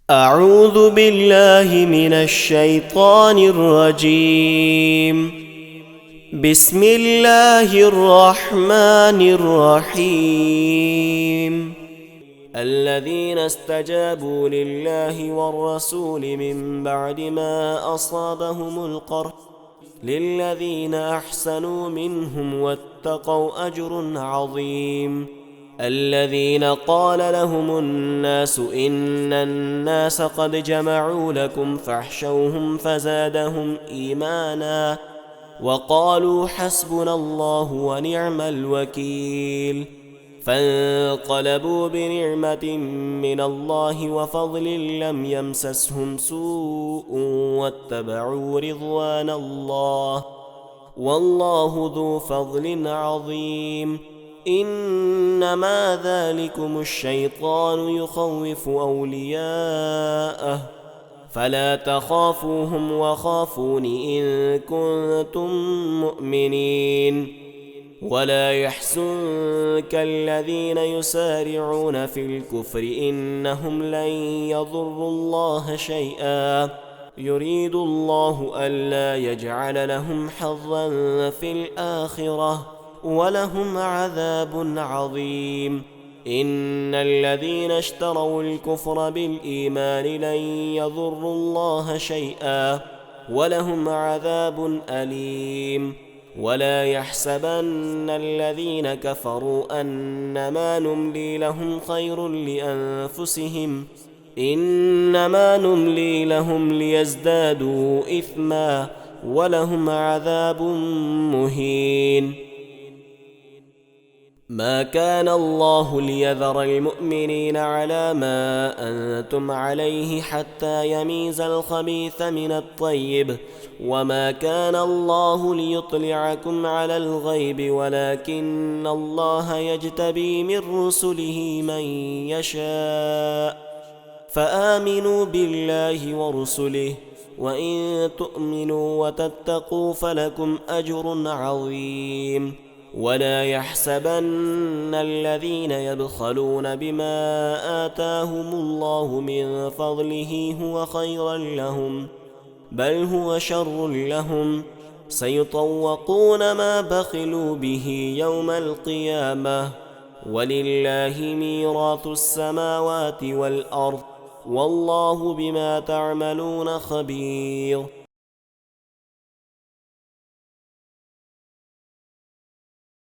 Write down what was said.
أعوذ بالله من الشيطان الرجيم. بسم الله الرحمن الرحيم. الذين استجابوا لله والرسول من بعد ما أصابهم القرح للذين أحسنوا منهم واتقوا أجر عظيم. الذين قال لهم الناس إن الناس قد جمعوا لكم فاحشوهم فزادهم إيمانا وقالوا حسبنا الله ونعم الوكيل. فانقلبوا بنعمة من الله وفضل لم يمسسهم سوء واتبعوا رضوان الله والله ذو فضل عظيم. إنما ذلكم الشيطان يخوف أولياءه فلا تخافوهم وخافون إن كنتم مؤمنين. ولا يحزنك الذين يسارعون في الكفر إنهم لن يضروا الله شيئا يريد الله ألا يجعل لهم حظا في الآخرة ولهم عذاب عظيم. إن الذين اشتروا الكفر بالإيمان لن يضروا الله شيئا ولهم عذاب أليم. ولا يحسبن الذين كفروا أنما نملي لهم خير لأنفسهم إنما نملي لهم ليزدادوا إثما ولهم عذاب مهين. ما كان الله ليذر المؤمنين على ما أنتم عليه حتى يميز الخبيث من الطيب وما كان الله ليطلعكم على الغيب ولكن الله يجتبي من رسله من يشاء. فآمنوا بالله ورسله وإن تؤمنوا وتتقوا فلكم أجر عظيم. ولا يحسبن الذين يبخلون بما آتاهم الله من فضله هو خيرا لهم بل هو شر لهم سيطوقون ما بخلوا به يوم القيامة ولله ميراث السماوات والأرض والله بما تعملون خبير.